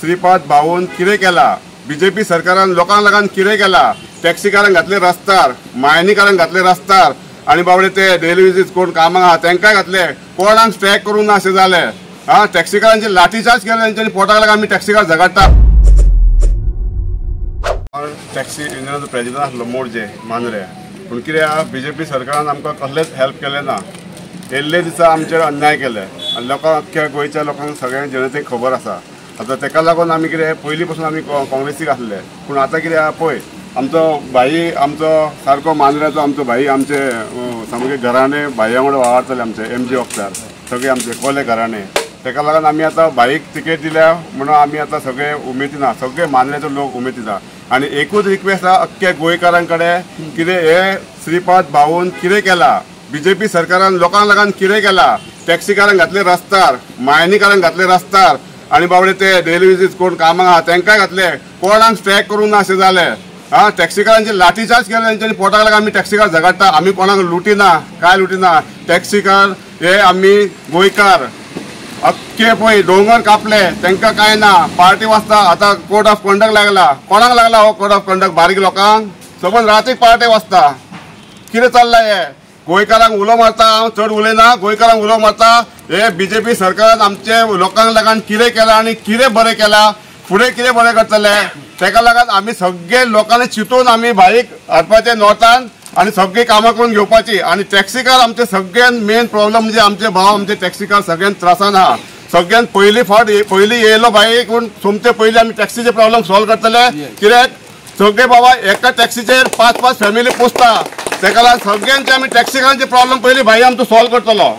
श्रीपाद भाऊन कितें केला, बीजेपी सरकारान लोकांक लागून कितें केला, टॅक्सीकारांक घातले रस्त्यार, मायनीकारांक घातले रस्त्यार आणि बाबडे ते डेली विजीट कोण कामाक आहा तांकां घातले, कोणाक स्ट्रायक करूंक ना अशें जालें। टॅक्सीकारांची लाठीचार्ज केले, तेंच्यांनी पोटाक लागून आमी टॅक्सीकार झगडटा। टॅक्सी युनियनाचो प्रेजिडेंट आसलो मोर्जे मांद्रे, पूण कितें बीजेपी सरकारान आमकां कसलेंच हेल्प केलें ना। येल्ले दिसा आमचेर अन्याय केले आनी लोकांक अख्ख्या गोंयच्या लोकांक सगळ्या जनतेक खबर आसा। आतां ताका लागून आमी कितें पयलीं पासून आमी काँग्रेसीक आसले, पूण आतां कितें आहा पळय, आमचो भाई आमचो सारको मांद्र्याचो आमचो भाई आमचे सामके घराणे भाया वांगडा वावरतले आमचे MG वखदार सगळे आमचे कोले घराणे। ताका लागून आमी आतां भाईक तिकेट दिल्या म्हणून आमी आतां सगळे उमेदीन आहा, सगळे मांद्र्याचे लोक उमेदीन आहा। आनी एकूच रिक्वेस्ट आहा अख्ख्या गोंयकारां कडेन, कितें हे श्रीपाद भाऊन कितें केला, बीजेपी सरकारान लोकांक लागून कितें केला, टॅक्सीकारांक घातले रस्त्यार, मायनीकारांक घातले रस्त्यार आणि बाबडे ते डेली विजीट कोण कामाक आहा तांकां घातले, कोणाक स्ट्रायक करूंक ना अशें जालें। टॅक्सीकारांची लाठीचार्ज केले, तेंच्यांनी पोटाक लागून आमी टॅक्सीकार झगडटा। आमी कोणाक लुटिना, काय लुटिना, टॅक्सीकार हे आमी गोंयकार अख्खे पळय दोंगर कापले, तांकां काय ना, पार्टी वाजता। आतां कोड ऑफ कंडक्ट लागला, कोणाक लागला हो कोड ऑफ कंडक्ट? बारीक लोकांक समज रातीक पार्टी वाजता। कितें चल्लां हे? गोंयकारांक उलो मारता, हांव चड उलयना, गोंयकारांक उलो मारता। हे बीजेपी सरकारान आमचे लोकांक लागून कितें केलां आनी कितें बरें केलां, फुडें कितें बरें करतले, ताका लागून आमी सगळे लोकांनी चिंतून आमी भाईक हाडपाचे नॉर्थान आणि सगळी कामां करून घेवपाची। आणि टॅक्सीकार आमचे सगळ्यात मेन प्रॉब्लेम म्हणजे आमचे भाव, आमचे टॅक्सीकार सगळ्यात त्रासान आहा। सगळ्यात पयली फावट पयली येयलो भाईक पूण सोमते पयली आमी टॅक्सीचे प्रॉब्लेम सॉल्व करतले, कित्याक सगळे बाबा एका टॅक्सीचेर 5-5 फॅमिली पोसता। ताका लागून सगळ्यांचे आमी टॅक्सीकारांचे प्रॉब्लेम पयली भाई आमचो सॉल्व करतलो।